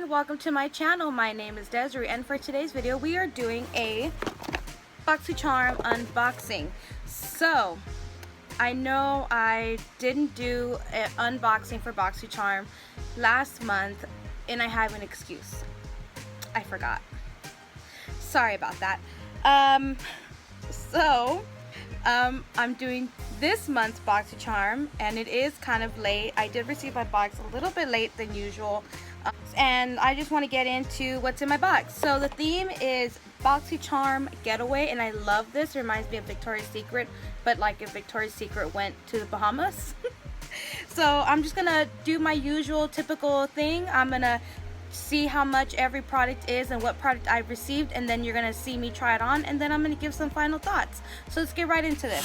everyone, welcome to my channel. My name is Desiree, and for today's video we are doing a Boxycharm unboxing. So I know I didn't do an unboxing for Boxycharm last month and I have an excuse. I forgot. Sorry about that. I'm doing this month's Boxycharm, and it is kind of late. I did receive my box a little bit late than usual, and I just want to get into what's in my box. So the theme is Boxycharm Getaway, and I love this. It reminds me of Victoria's Secret, but like if Victoria's Secret went to the Bahamas. So I'm just gonna do my usual typical thing. I'm gonna see how much every product is and what product I've received, and then you're gonna see me try it on, and then I'm gonna give some final thoughts. So let's get right into this.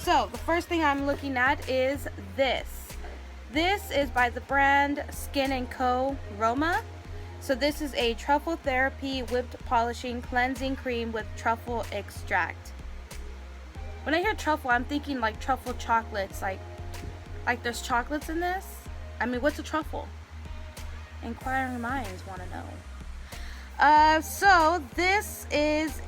So the first thing I'm looking at is this. This is by the brand Skin & Co Roma. So this is a truffle therapy whipped polishing cleansing cream with truffle extract. When I hear truffle, I'm thinking like truffle chocolates, like there's chocolates in this. I mean, what's a truffle? Inquiring minds want to know. So this is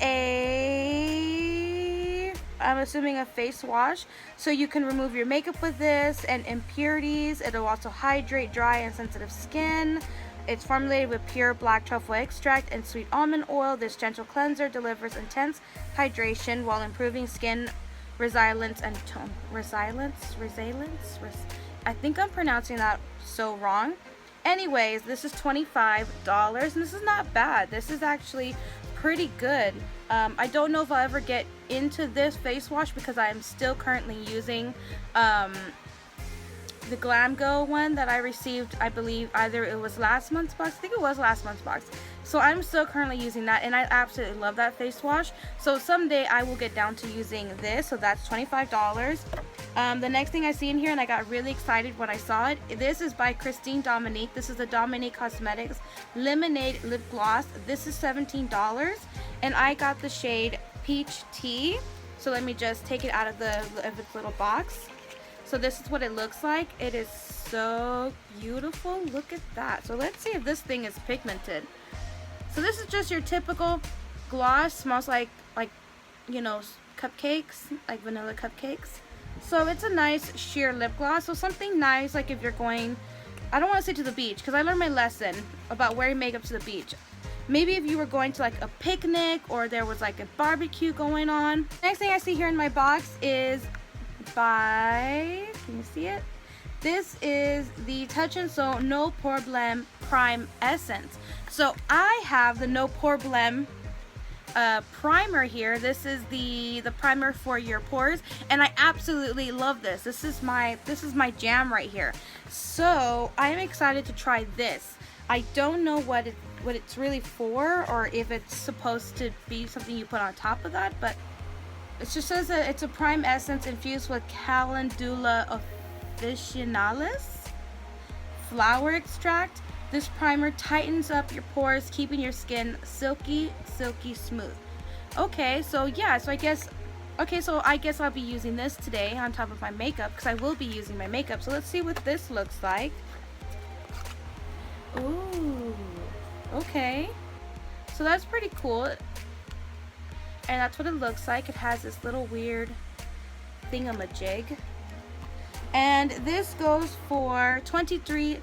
I'm assuming a face wash. So you can remove your makeup with this and impurities. It'll also hydrate dry and sensitive skin. It's formulated with pure black truffle extract and sweet almond oil. This gentle cleanser delivers intense hydration while improving skin resilience and tone. Resilience? I think I'm pronouncing that so wrong. Anyways, this is $25, and this is not bad. This is actually pretty good. I don't know if I'll ever get into this face wash because I am still currently using the Glam Go one that I received. I believe either it was last month's box. I think it was last month's box. So I'm still currently using that, and I absolutely love that face wash. So someday I will get down to using this. So that's $25. The next thing I see in here, and I got really excited when I saw it, this is by Dominique. This is the Dominique Cosmetics Lemonade Lip Gloss. This is $17, and I got the shade Peach Tea. So let me just take it out of its little box. So this is what it looks like. It is so beautiful. Look at that. So let's see if this thing is pigmented. So this is just your typical gloss. Smells like you know, cupcakes, like vanilla cupcakes. So it's a nice sheer lip gloss. So something nice, like if you're going, I don't want to say to the beach because I learned my lesson about wearing makeup to the beach. Maybe if you were going to like a picnic or there was like a barbecue going on. Next thing I see here in my box is by, can you see it? This is the Touch and Soul No Problem Prime Essence. So I have the No Problem primer here. This is the primer for your pores, and I absolutely love this. This is my jam right here. So I'm excited to try this. I don't know what it's really for, or if it's supposed to be something you put on top of that, but it just says that it's a prime essence infused with Calendula officinalis flower extract. This primer tightens up your pores, keeping your skin silky smooth. Okay, so yeah, so I guess I'll be using this today on top of my makeup because I will be using my makeup. So let's see what this looks like. Ooh, okay. So that's pretty cool. And that's what it looks like. It has this little weird thingamajig. And this goes for $23.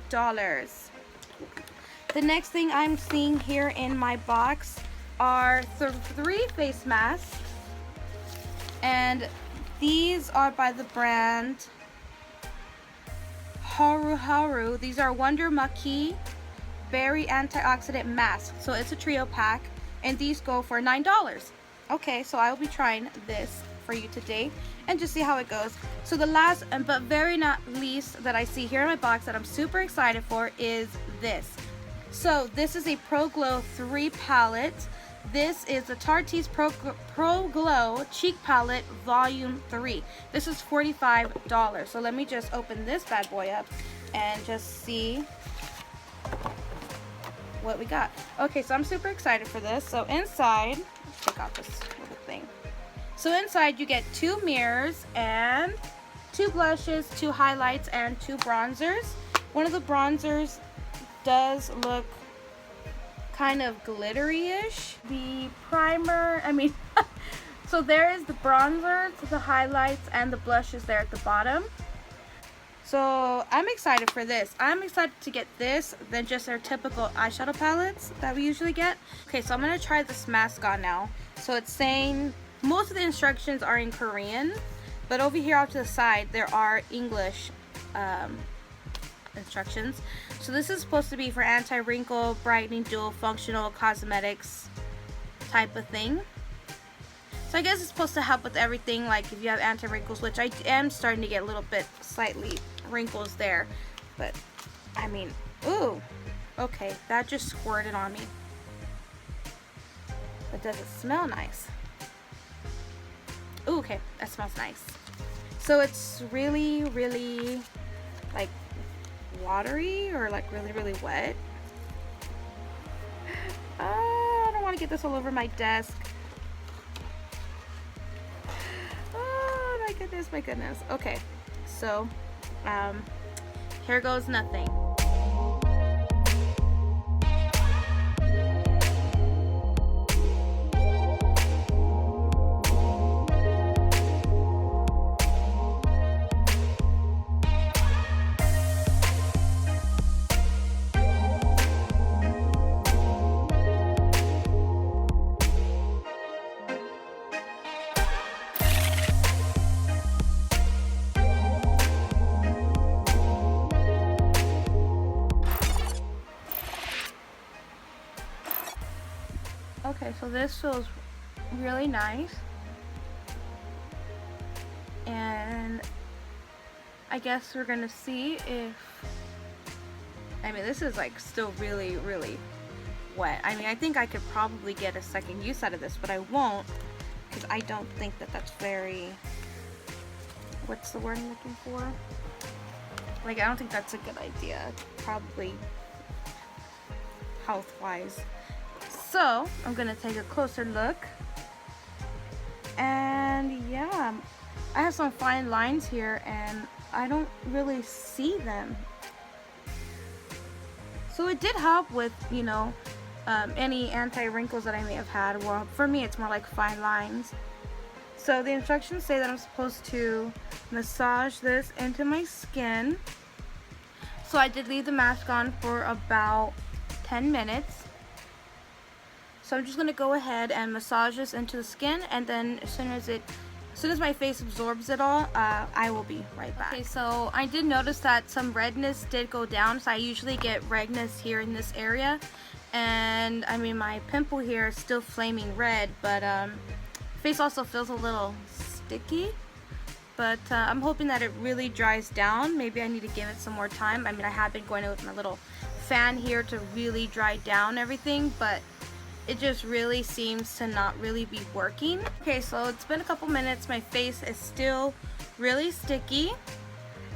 The next thing I'm seeing here in my box are three face masks. And these are by the brand Haru. These are Wonder Maki Berry Antioxidant Mask. So it's a trio pack, and these go for $9. Okay, so I will be trying this for you today and just see how it goes. So the last but very not least that I see here in my box that I'm super excited for is this. So this is a Pro Glow 3 palette. This is the Tarte's Pro Glow Cheek Palette Volume 3. This is $45. So let me just open this bad boy up and just see what we got. Okay, so I'm super excited for this. So inside, let's take off this little thing. So inside you get 2 mirrors and 2 blushes, 2 highlights, and 2 bronzers. One of the bronzers does look kind of glittery-ish. The primer, I mean, so there is the bronzer, the highlights, and the blushes there at the bottom. So I'm excited for this. I'm excited to get this than just our typical eyeshadow palettes that we usually get. Okay, so I'm gonna try this mask on now. So it's saying most of the instructions are in Korean, but over here off to the side there are English instructions. So this is supposed to be for anti-wrinkle, brightening, dual functional cosmetics type of thing. So I guess it's supposed to help with everything, like if you have anti-wrinkles, which I am starting to get a little bit slightly wrinkles there, but I mean, ooh, okay, that just squirted on me. But does it smell nice? Ooh, okay, that smells nice. So it's really, really like watery or like really, really wet. I don't want to get this all over my desk. Oh my goodness, my goodness. Okay, so here goes nothing. Okay, so this feels really nice, and I guess we're gonna see if, I mean, this is like still really, really wet. I mean, I think I could probably get a second use out of this, but I won't, because I don't think that that's very, what's the word I'm looking for? Like, I don't think that's a good idea, probably health-wise. So I'm gonna take a closer look, and yeah, I have some fine lines here and I don't really see them. So it did help with, you know, any anti-wrinkles that I may have had. Well, for me it's more like fine lines. So the instructions say that I'm supposed to massage this into my skin. So I did leave the mask on for about 10 minutes. So I'm just going to go ahead and massage this into the skin, and then as soon as my face absorbs it all, I will be right back. Okay, so I did notice that some redness did go down. So I usually get redness here in this area, and I mean my pimple here is still flaming red, but face also feels a little sticky. But I'm hoping that it really dries down. Maybe I need to give it some more time. I mean, I have been going in with my little fan here to really dry down everything, but it just really seems to not really be working. Okay, so it's been a couple minutes. My face is still really sticky,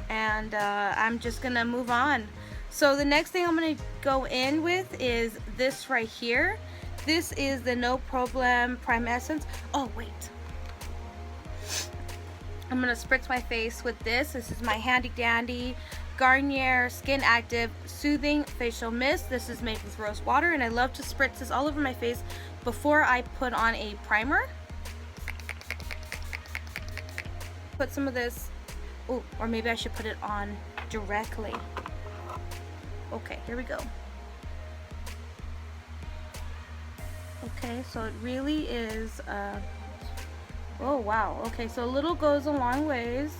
and I'm just gonna move on. So the next thing I'm gonna go in with is this right here. This is the No Problem Prime Essence. Oh wait, I'm gonna spritz my face with this. This is my handy dandy Garnier Skin Active Soothing Facial Mist. This is made with rose water, and I love to spritz this all over my face before I put on a primer. Put some of this, oh, or maybe I should put it on directly. Okay, here we go. Okay, so it really is, oh wow, okay, so a little goes a long ways.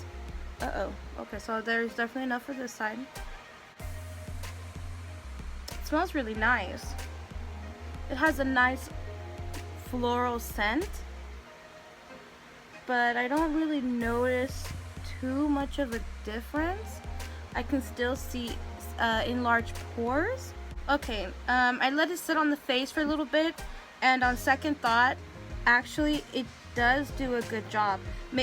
Okay, so there's definitely enough for this side. It smells really nice. It has a nice floral scent, but I don't really notice too much of a difference. I can still see enlarged pores. Okay, I let it sit on the face for a little bit, and on second thought, actually it does do a good job.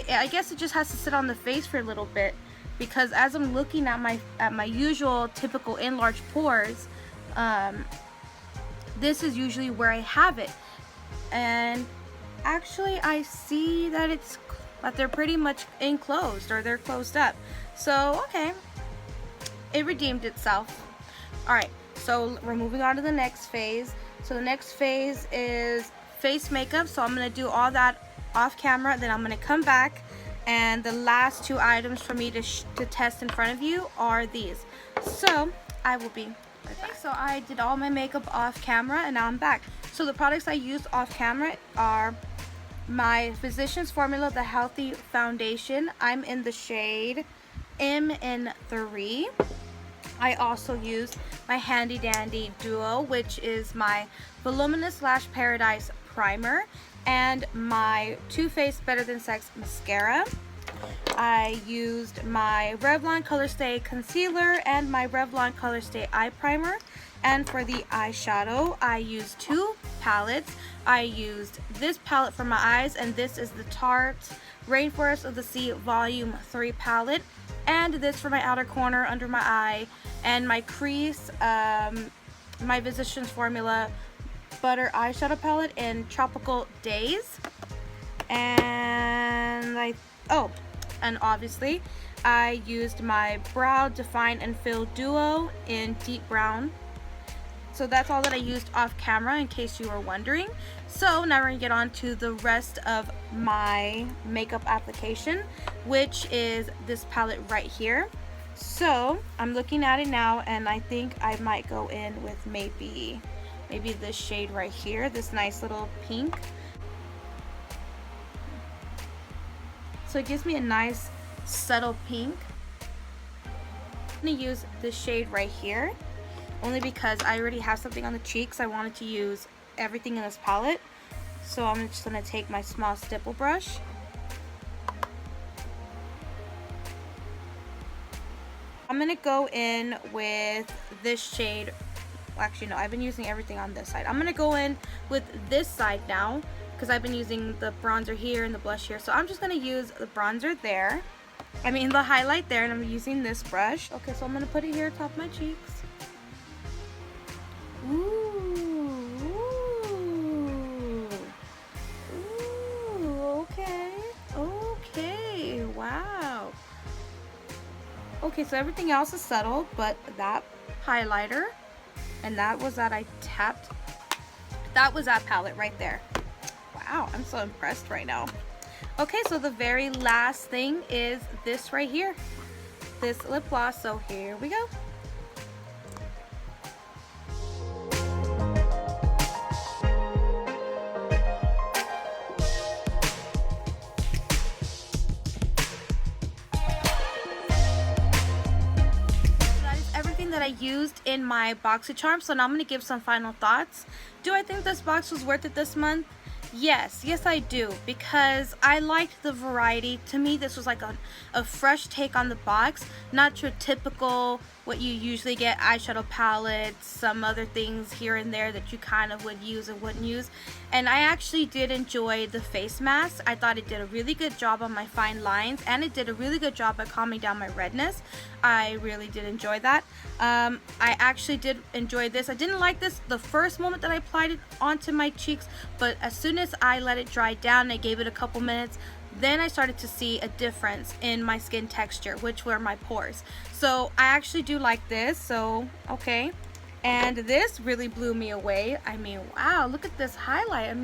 I guess it just has to sit on the face for a little bit, because as I'm looking at my usual typical enlarged pores, this is usually where I have it, and actually I see that they're pretty much enclosed, or they're closed up. So okay, it redeemed itself. Alright, so we're moving on to the next phase. So the next phase is face makeup. So I'm going to do all that off camera. Then I'm going to come back. And the last two items for me to test in front of you are these. So I will be right back. So I did all my makeup off camera and now I'm back. So the products I used off camera are my Physicians Formula, the Healthy Foundation. I'm in the shade M3. I also used my Handy Dandy Duo, which is my Voluminous Lash Paradise Primer, and my Too Faced Better Than Sex Mascara. I used my Revlon Color Stay Concealer and my Revlon Color Stay Eye Primer. And for the eyeshadow, I used two palettes. I used this palette for my eyes, and this is the Tarte Rainforest of the Sea Volume 3 palette. And this for my outer corner under my eye, and my crease, my Physicians Formula Butter Eyeshadow Palette in Tropical Days. And and obviously I used my Brow Define and Fill Duo in Deep Brown. So that's all that I used off camera, in case you were wondering. So now we're gonna get on to the rest of my makeup application, which is this palette right here. So I'm looking at it now, and I think I might go in with maybe this shade right here, this nice little pink. So it gives me a nice subtle pink. I'm gonna use this shade right here, only because I already have something on the cheeks. I wanted to use everything in this palette. So I'm just going to take my small stipple brush. I'm going to go in with this shade. Well, actually no, I've been using everything on this side. I'm going to go in with this side now, because I've been using the bronzer here and the blush here. So I'm just going to use the bronzer there. The highlight there, and I'm using this brush. Okay, so I'm going to put it here atop my cheeks. Okay, wow. Okay, so everything else is subtle, but that highlighter, and that was that palette right there. Wow, I'm so impressed right now. Okay, so the very last thing is this right here, this lip gloss. So here we go. That I used in my Boxycharm. So now I'm going to give some final thoughts. Do I think this box was worth it this month? Yes I do, because I liked the variety. To me, this was like a fresh take on the box, not your typical what you usually get, eyeshadow palettes, some other things here and there that you kind of would use and wouldn't use. And I actually did enjoy the face mask. I thought it did a really good job on my fine lines, and it did a really good job at calming down my redness. I really did enjoy that. I actually did enjoy this. I didn't like this the first moment that I applied it onto my cheeks, but as soon as I let it dry down and I gave it a couple minutes, then I started to see a difference in my skin texture, which were my pores. So I actually do like this. So okay, and this really blew me away. Wow, look at this highlight.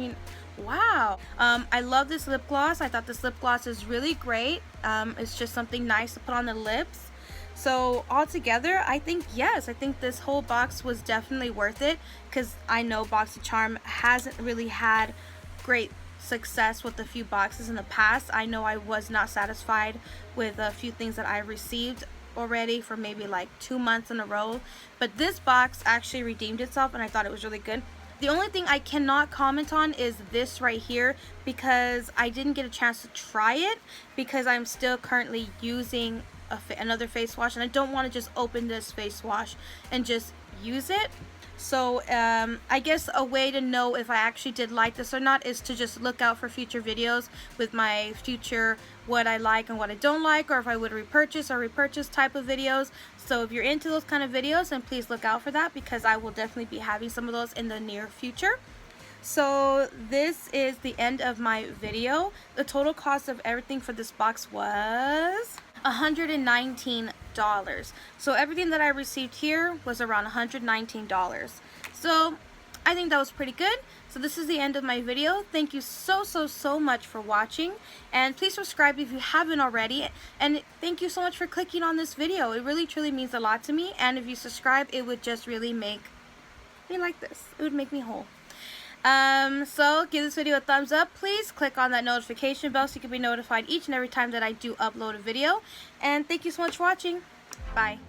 Wow. I love this lip gloss. I thought this lip gloss is really great. It's just something nice to put on the lips. So altogether, I think yes, I think this whole box was definitely worth it, because I know Boxycharm hasn't really had great success with a few boxes in the past. I know I was not satisfied with a few things that I received already for maybe like 2 months in a row, but this box actually redeemed itself, and I thought it was really good. The only thing I cannot comment on is this right here, because I didn't get a chance to try it, because I'm still currently using another face wash, and I don't want to just open this face wash and just use it. So I guess a way to know if I actually did like this or not is to just look out for future videos with my future what I like and what I don't like, or if I would repurchase type of videos. So if you're into those kind of videos, then please look out for that, because I will definitely be having some of those in the near future. So this is the end of my video. The total cost of everything for this box was $119. So everything that I received here was around $119. So I think that was pretty good. So this is the end of my video. Thank you so much for watching, and please subscribe if you haven't already, and thank you so much for clicking on this video. It really truly means a lot to me, and if you subscribe, it would just really make me like this. It would make me whole. So give this video a thumbs up. Please click on that notification bell so you can be notified each and every time that I do upload a video, and thank you so much for watching. Bye.